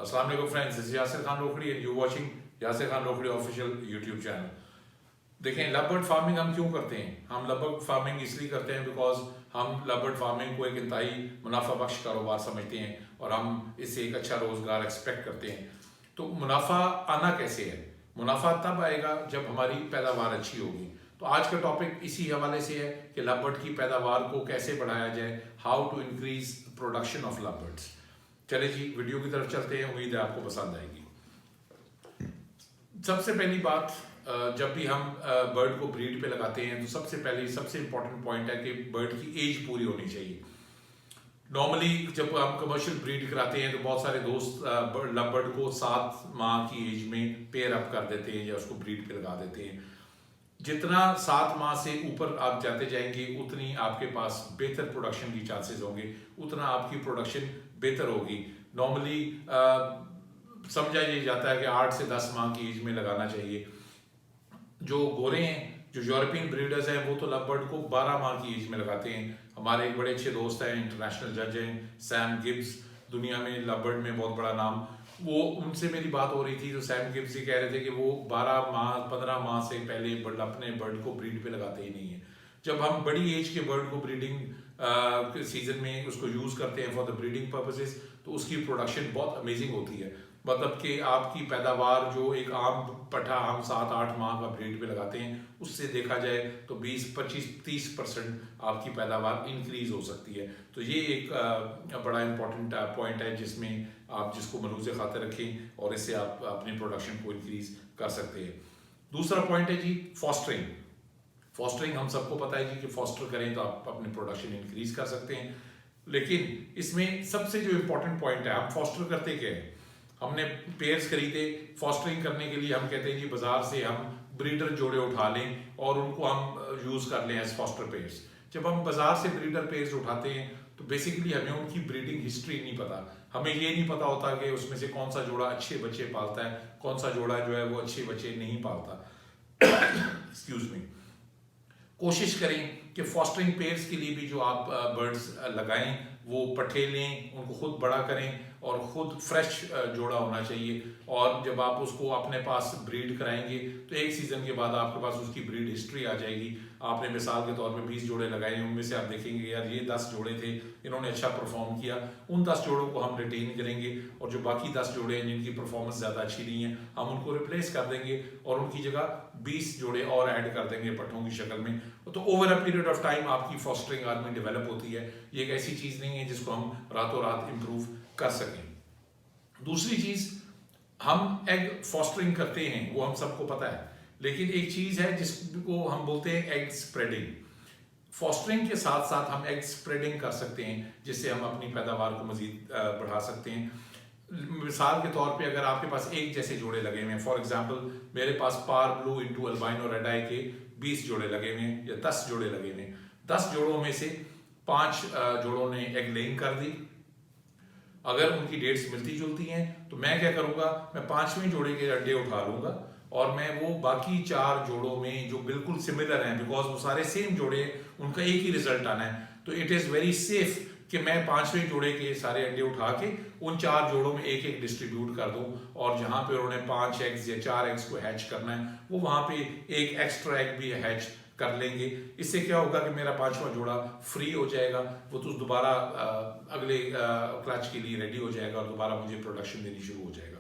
अस्सलाम वालेकुम friends, this is Yasir Khan Rokhri and you watching Yasir Khan Rokhri official YouTube channel. देखें, लवबर्ड फार्मिंग हम क्यों करते हैं? हम लवबर्ड फार्मिंग इसलिए करते हैं बिकॉज हम लवबर्ड फार्मिंग को एक इंतहाई मुनाफा बख्श कारोबार समझते हैं और हम इससे एक अच्छा रोजगार एक्सपेक्ट करते हैं। तो मुनाफा आना कैसे है? मुनाफा तब आएगा जब हमारी पैदावार अच्छी होगी। तो आज का टॉपिक इसी हवाले से है कि लवबर्ड की पैदावार को कैसे बढ़ाया जाए, how to increase production of lovebirds. चले जी, वीडियो की तरफ चलते हैं, उम्मीद है आपको पसंद आएगी। सबसे पहली बात, जब भी हम बर्ड को ब्रीड पे लगाते हैं तो सबसे इंपॉर्टेंट पॉइंट है कि बर्ड की एज पूरी होनी चाहिए। नॉर्मली जब हम कमर्शियल ब्रीड कराते हैं तो बहुत सारे दोस्त लवबर्ड को 7 माह की एज में पेयर अप कर देते हैं या उसको ब्रीड पे लगा देते हैं। जितना 7 माह से ऊपर आप जाते जाएंगे उतनी आपके पास बेहतर प्रोडक्शन की चांसेस होंगे, उतना आपकी प्रोडक्शन बेहतर होगी। नॉर्मली समझा ये जाता है कि 8 से 10 माह की एज में लगाना चाहिए। जो गोरे हैं, जो यूरोपियन ब्रीडर्स हैं, वो तो लवबर्ड को 12 माह की एज में लगाते हैं। हमारे एक बड़े अच्छे दोस्त हैं, इंटरनेशनल जज हैं, सैम गिब्स, दुनिया में लवबर्ड में बहुत बड़ा नाम। वो उनसे मेरी बात हो रही थी तो सैम गिब्स ये कह रहे थे कि वो 12 माह 15 माह से पहले अपने बर्ड को ब्रीड पे लगाते ही नहीं है। जब हम बड़ी एज के बर्ड को ब्रीडिंग सीजन में उसको यूज करते हैं फॉर द ब्रीडिंग पर्पसेस, तो उसकी प्रोडक्शन बहुत अमेजिंग होती है। मतलब कि आपकी पैदावार जो एक आम पठा हम 7-8 माह का ब्रीड पे लगाते हैं, उससे देखा जाए तो 20-25-30% आपकी पैदावार इंक्रीज हो सकती है। तो ये एक बड़ा इंपॉर्टेंट पॉइंट है जिसमें आप जिसको मलूज़ खातिर रखें और इससे आप अपनी प्रोडक्शन को इंक्रीज कर सकते हैं। दूसरा पॉइंट है जी फॉस्टरिंग। फॉस्टरिंग हम सबको पता है जी कि फॉस्टर करें तो आप अपनी प्रोडक्शन इंक्रीज कर सकते हैं। लेकिन इसमें सबसे जो इम्पोर्टेंट पॉइंट है, हम फॉस्टर करते क्या है? हमने पेयर्स खरीदे, फॉस्टरिंग करने के लिए हम कहते हैं जी बाजार से हम ब्रीडर जोड़े उठा लें और उनको हम यूज कर लें एज फॉस्टर पेयर्स। जब हम बाजार से ब्रीडर पेयर्स उठाते हैं तो बेसिकली हमें उनकी ब्रीडिंग हिस्ट्री नहीं पता। हमें ये नहीं पता होता कि उसमें से कौन सा जोड़ा अच्छे बच्चे पालता है, कौन सा जोड़ा जो है वो अच्छे बच्चे नहीं पालता। Excuse me. कोशिश करें कि फॉस्टरिंग पेयर्स के लिए भी जो आप बर्ड्स लगाएं वो पट्ठे लें, उनको खुद बड़ा करें और खुद फ्रेश जोड़ा होना चाहिए। और जब आप उसको अपने पास ब्रीड कराएंगे तो एक सीजन के बाद आपके पास उसकी ब्रीड हिस्ट्री आ जाएगी। आपने मिसाल के तौर पे 20 जोड़े लगाए, उनमें से आप देखेंगे यार ये 10 जोड़े थे, इन्होंने अच्छा परफॉर्म किया, उन 10 जोड़ों को हम रिटेन करेंगे और जो बाकी 10 जोड़े हैं जिनकी परफॉर्मेंस ज़्यादा अच्छी नहीं है हम उनको रिप्लेस कर देंगे और उनकी जगह 20 जोड़े और ऐड कर देंगे पट्ठों की शक्ल में। तो over a period of time आपकी फॉस्टरिंग आर्मी डेवलप होती है। ये एक ऐसी चीज़ नहीं है जिसको हम रातों रात इम्प्रूव कर सकें। दूसरी चीज़, हम एग फॉस्टरिंग करते हैं वो हम सबको पता है, लेकिन एक चीज़ है जिसको हम बोलते हैं एग स्प्रेडिंग। फॉस्टरिंग के साथ साथ हम एग स्प्रेडिंग कर सकते हैं जिससे हम अपनी पैदावार को मजीद बढ़ा सकते हैं। मिसाल के तौर पे अगर आपके पास एक जैसे जोड़े लगे हुए हैं, फॉर एग्जांपल मेरे पास पार ब्लू इंटू अल्बाइनो रेड आई के 20 जोड़े लगे हुए हैं या 10 जोड़े लगे हुए हैं। 10 जोड़ों में से 5 जोड़ों ने एग लेइंग कर दी। अगर उनकी डेट्स मिलती जुलती हैं तो मैं क्या करूंगा, मैं 5वें जोड़े के अंडे उठा लूंगा और मैं वो बाकी 4 जोड़ों में जो बिल्कुल सिमिलर हैं, बिकॉज वो सारे सेम जोड़े, उनका एक ही रिजल्ट आना है, तो इट इज़ वेरी सेफ कि मैं 5वें जोड़े के सारे अंडे उठा के उन 4 जोड़ों में एक एक डिस्ट्रीब्यूट कर दूं और जहां पे उन्होंने 5 एग्स या 4 एग्स को हैच करना है वो वहां पे एक एक्स्ट्रा एग भी हैच कर लेंगे। इससे क्या होगा कि मेरा 5वां जोड़ा फ्री हो जाएगा, वो तो दोबारा अगले क्लच के लिए रेडी हो जाएगा और दोबारा मुझे प्रोडक्शन देनी शुरू हो जाएगा।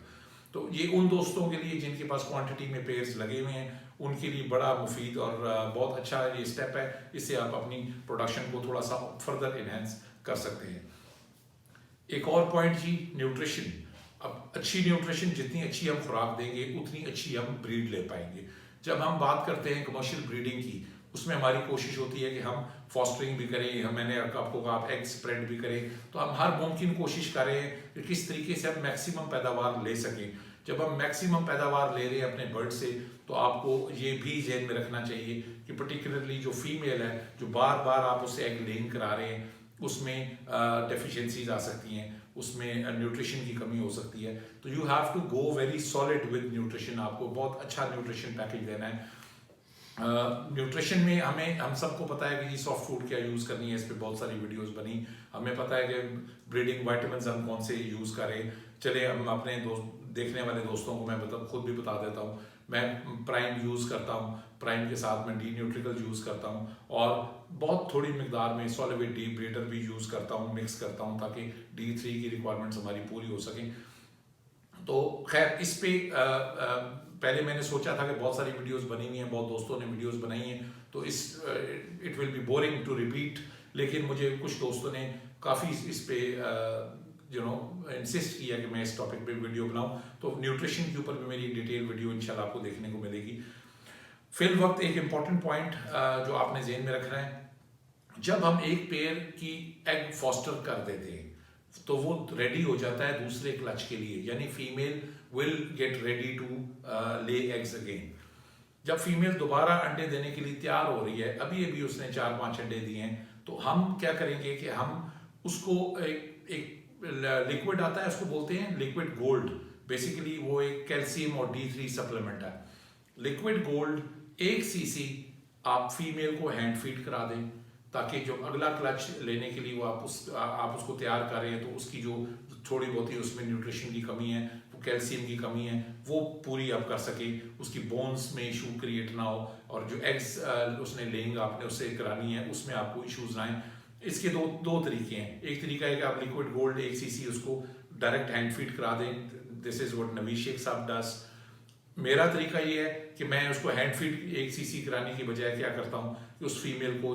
तो ये उन दोस्तों के लिए जिनके पास क्वांटिटी में पेयर्स लगे हुए हैं उनके लिए बड़ा मुफीद और बहुत अच्छा ये स्टेप है। इससे आप अपनी प्रोडक्शन को थोड़ा सा फर्दर इनहेंस कर सकते हैं। एक और पॉइंट जी, न्यूट्रिशन। अब अच्छी न्यूट्रिशन, जितनी अच्छी हम खुराक देंगे उतनी अच्छी हम ब्रीड ले पाएंगे। जब हम बात करते हैं कमर्शियल ब्रीडिंग की, उसमें हमारी कोशिश होती है कि हम फॉस्टरिंग भी करें, मैंने आपको कहा आप एग स्प्रेड भी करें, तो हम हर मुमकिन कोशिश करें कि किस तरीके से हम मैक्सिमम पैदावार ले सकें। जब हम मैक्सिमम पैदावार ले रहे हैं अपने बर्ड से तो आपको ये भी ज़हन में रखना चाहिए कि पर्टिकुलरली जो फीमेल है, जो बार बार आप उससे एग लेइंग करा रहे हैं, उसमें डेफिशिएंसीज आ सकती हैं, उसमें न्यूट्रिशन की कमी हो सकती है। तो you have to go very solid with nutrition. आपको बहुत अच्छा न्यूट्रिशन पैकेज देना है। न्यूट्रिशन में हम सबको पता है कि जी सॉफ्ट फूड क्या यूज़ करनी है, इस पर बहुत सारी वीडियोस बनी। हमें पता है कि ब्रीडिंग वाइटामिन हम कौन से यूज़ करें, चले हम अपने दोस्त देखने वाले दोस्तों को मैं खुद भी बता देता हूँ, मैं प्राइम यूज़ करता हूँ, प्राइम के साथ मैं डी न्यूट्रिकल यूज़ करता हूँ और बहुत थोड़ी मिकदार में सॉलिविट डी ब्रेडर भी यूज़ करता हूँ, मिक्स करता हूँ ताकि D3 की रिक्वायरमेंट्स हमारी पूरी हो सकें। तो खैर इस पे पहले मैंने सोचा था कि बहुत सारी वीडियोस बनी हुई हैं, बहुत दोस्तों ने वीडियोस बनाई हैं, तो इस it will be boring to repeat, लेकिन मुझे कुछ दोस्तों ने काफ़ी इस पे इंसिस्ट किया कि मैं इस टॉपिक पे वीडियो बनाऊं, तो न्यूट्रिशन के ऊपर भी मेरी डिटेल वीडियो इंशाल्लाह आपको देखने को मिलेगी। फिल वक्त एक इम्पॉर्टेंट पॉइंट जो आपने जेहन में रखना है, जब हम एक पेयर की एग फॉस्टर कर देते हैं तो वो रेडी हो जाता है दूसरे क्लच के लिए, यानी female will get ready to lay eggs again. जब फीमेल दोबारा अंडे देने के लिए तैयार हो रही है, अभी अभी उसने 4-5 अंडे दिए हैं, तो हम क्या करेंगे कि हम उसको एक लिक्विड आता है, उसको बोलते हैं लिक्विड गोल्ड। बेसिकली वो एक कैल्शियम और D3 सप्लीमेंट है। लिक्विड गोल्ड 1 cc आप फीमेल को हैंड फीड करा दें, ताकि जो अगला क्लच लेने के लिए वो आप उसको तैयार कर रहे हैं, तो उसकी जो थोड़ी बहुत ही उसमें न्यूट्रिशन की कमी है, वो कैल्शियम की कमी है, वो पूरी आप कर सके, उसकी बोन्स में इशू क्रिएट ना हो, और जो एग्स उसने लेंग आपने उससे करानी है उसमें आपको इशूज ना आए। इसके दो तरीके हैं। एक तरीका है कि आप लिक्विड गोल्ड 1 cc उसको डायरेक्ट हैंड फीड करा दें, this is what Naveed Shaikh साहब डज। मेरा तरीका ये है कि मैं उसको हैंड फीड 1 cc कराने की बजाय क्या करता हूँ कि उस फीमेल को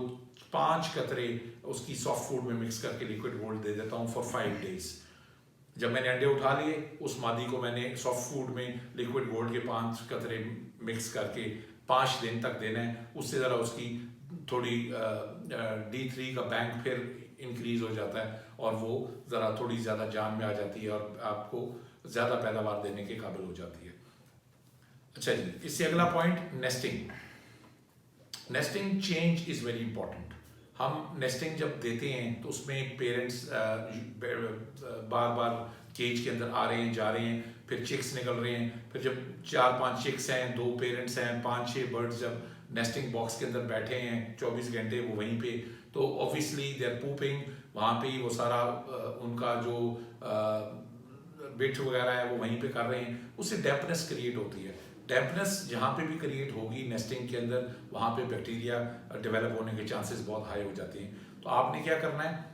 5 कतरे उसकी सॉफ्ट फूड में मिक्स करके लिक्विड गोल्ड दे देता हूँ फॉर 5 days। जब मैंने अंडे उठा लिए, उस मादी को मैंने सॉफ्ट फूड में लिक्विड गोल्ड के 5 कतरे मिक्स करके 5 दिन तक देना है। उससे ज़रा उसकी थोड़ी D3 का बैंक फिर इंक्रीज हो जाता है और वो ज़रा थोड़ी ज़्यादा जान में आ जाती है और आपको ज़्यादा पैदावार देने के काबिल हो जाती है। अच्छा जी, इससे अगला point nesting. Nesting change is very important. हम नेस्टिंग जब देते हैं तो उसमें पेरेंट्स बार बार केज के अंदर आ रहे हैं, जा रहे हैं, फिर चिक्स निकल रहे हैं, फिर जब 4-5 चिक्स हैं, 2 पेरेंट्स हैं, 5-6 बर्ड्स जब नेस्टिंग बॉक्स के अंदर बैठे हैं 24 घंटे वो वहीं पे, तो ऑब्वियसली दे आर पूपिंग, वहाँ पे ही वो सारा उनका जो बिट वगैरह है वो वहीं पे कर रहे हैं, उससे डैम्पनेस क्रिएट होती है। डैम्पनेस जहाँ पे भी क्रिएट होगी नेस्टिंग के अंदर, वहाँ पे बैक्टीरिया डेवलप होने के चांसेस बहुत हाई हो जाते हैं। तो आपने क्या करना है,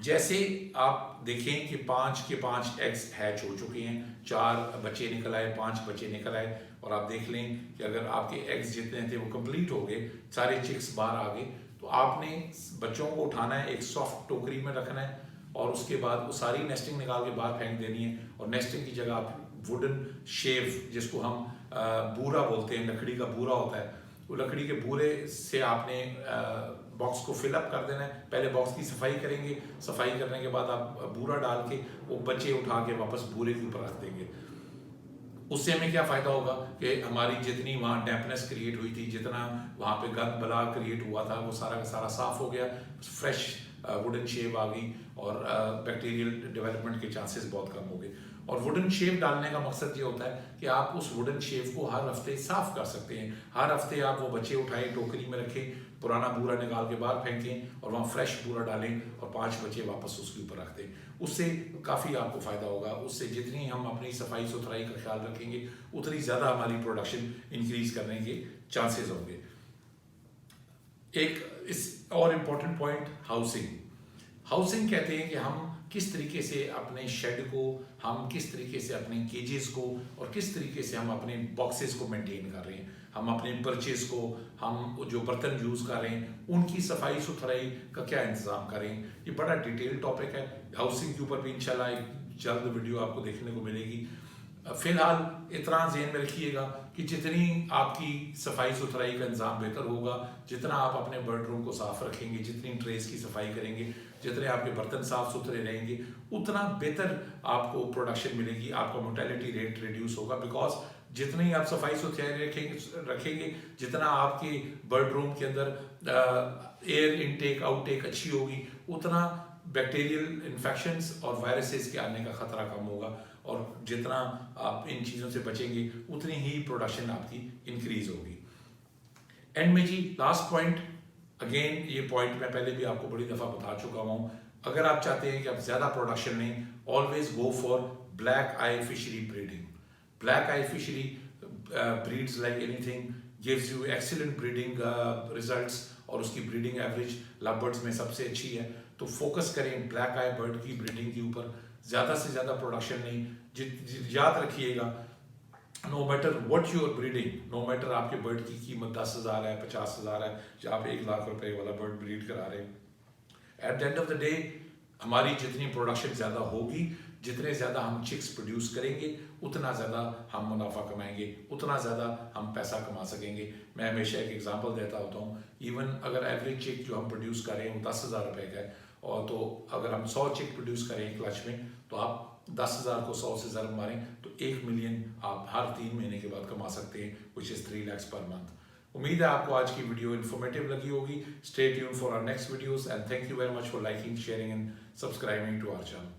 जैसे आप देखें कि 5 के 5 एग्स हैच हो चुके हैं, 4 बच्चे निकल आए, 5 बच्चे निकल आए, और आप देख लें कि अगर आपके एग्स जितने थे वो कंप्लीट हो गए, सारे चिक्स बाहर आ गए, तो आपने बच्चों को उठाना है, एक सॉफ्ट टोकरी में रखना है, और उसके बाद वो सारी नेस्टिंग निकाल के बाहर फेंक देनी है। और नेस्टिंग की जगह आप वुडन शेव, जिसको हम बूरा बोलते हैं, लकड़ी का बूरा होता है, वो लकड़ी के बूरे से आपने बॉक्स को फिलअप कर देना है। पहले बॉक्स की सफाई करेंगे, सफाई करने के बाद आप बूरा डाल के वो बच्चे उठा के वापस बूरे के ऊपर रख देंगे। उससे हमें क्या फ़ायदा होगा कि हमारी जितनी वहाँ डैम्पनेस क्रिएट हुई थी, जितना वहाँ पे गंद बला क्रिएट हुआ था, वो सारा का सारा साफ़ हो गया, फ्रेश वुडन शेव आ गई, और बैक्टीरियल डेवलपमेंट के चांसेस बहुत कम हो गए। और वुडन शेव डालने का मकसद ये होता है कि आप उस वुडन शेव को हर हफ्ते साफ़ कर सकते हैं। हर हफ्ते आप वो बच्चे उठाएं, टोकरी में रखें, पुराना बूरा निकाल के बाहर फेंकें और वहाँ फ्रेश बूरा डालें, और 5 बच्चे वापस उसके ऊपर रख दें। उससे काफ़ी आपको फ़ायदा होगा। उससे जितनी हम अपनी सफाई सुथराई का ख्याल रखेंगे, उतनी ज़्यादा हमारी प्रोडक्शन इंक्रीज करने के चांसेस होंगे। एक इस और इम्पॉर्टेंट पॉइंट, हाउसिंग। हाउसिंग कहते हैं कि हम किस तरीके से अपने शेड को, हम किस तरीके से अपने केजेस को, और किस तरीके से हम अपने बॉक्सेस को मेंटेन कर रहे हैं, हम अपने परचेज को, हम जो बर्तन यूज़ कर रहे हैं उनकी सफाई सुथराई का क्या इंतज़ाम करें। ये बड़ा डिटेल टॉपिक है। हाउसिंग के ऊपर भी इंशाल्लाह एक जल्द वीडियो आपको देखने को मिलेगी। फिलहाल इतना ज़हन में रखिएगा कि जितनी आपकी सफाई सुथराई का इंतज़ाम बेहतर होगा, जितना आप अपने बेडरूम को साफ़ रखेंगे, जितनी ट्रेस की सफाई करेंगे, जितने आपके बर्तन साफ़ सुथरे रहेंगे, उतना बेहतर आपको प्रोडक्शन मिलेगी, आपका मोर्टेलिटी रेट रिड्यूस होगा। बिकॉज जितनी आप सफाई सुथराई रखेंगे, जितना आपके बेडरूम के अंदर एयर इनटेक आउटटेक अच्छी होगी, उतना बैक्टीरियल इन्फेक्शंस और वायरसेस के आने का ख़तरा कम होगा। और जितना आप इन चीज़ों से बचेंगे, उतनी ही प्रोडक्शन आपकी इंक्रीज होगी। एंड में जी लास्ट पॉइंट, अगेन ये पॉइंट मैं पहले भी आपको बड़ी दफ़ा बता चुका हूँ, अगर आप चाहते हैं कि आप ज़्यादा प्रोडक्शन लें, always go for black eye fishery breeding. Black eye fishery breeds like anything, gives you excellent breeding results, और उसकी ब्रीडिंग एवरेज लव बर्ड्स में सबसे अच्छी है। तो फोकस करें ब्लैक आई बर्ड की ब्रीडिंग के ऊपर, ज़्यादा से ज़्यादा प्रोडक्शन नहीं। याद रखिएगा, no matter what you are breeding, no matter आपके बर्ड की कीमत 10,000 है, 50,000 है, या आप 1,00,000 रुपए वाला बर्ड ब्रीड करा रहे हैं, at the end of the day हमारी जितनी प्रोडक्शन ज़्यादा होगी, जितने ज़्यादा हम चिक्स प्रोड्यूस करेंगे, उतना ज़्यादा हम मुनाफा कमाएंगे, उतना ज़्यादा हम पैसा कमा सकेंगे। मैं हमेशा एक एग्जांपल देता होता हूँ, इवन अगर एवरेज चिक जो हम प्रोड्यूस कर रहे हैं वो 10,000 रुपये का है, और तो अगर हम 100 चिक प्रोड्यूस करें क्लच में, तो आप 10,000 को 100 से ज़रूर मारें तो 1 मिलियन आप हर 3 महीने के बाद कमा सकते हैं, which is 3 lakhs per month. उम्मीद है आपको आज की वीडियो इन्फॉर्मेटिव लगी होगी। Stay tuned for our next videos and thank you very much for liking, sharing and subscribing to our channel.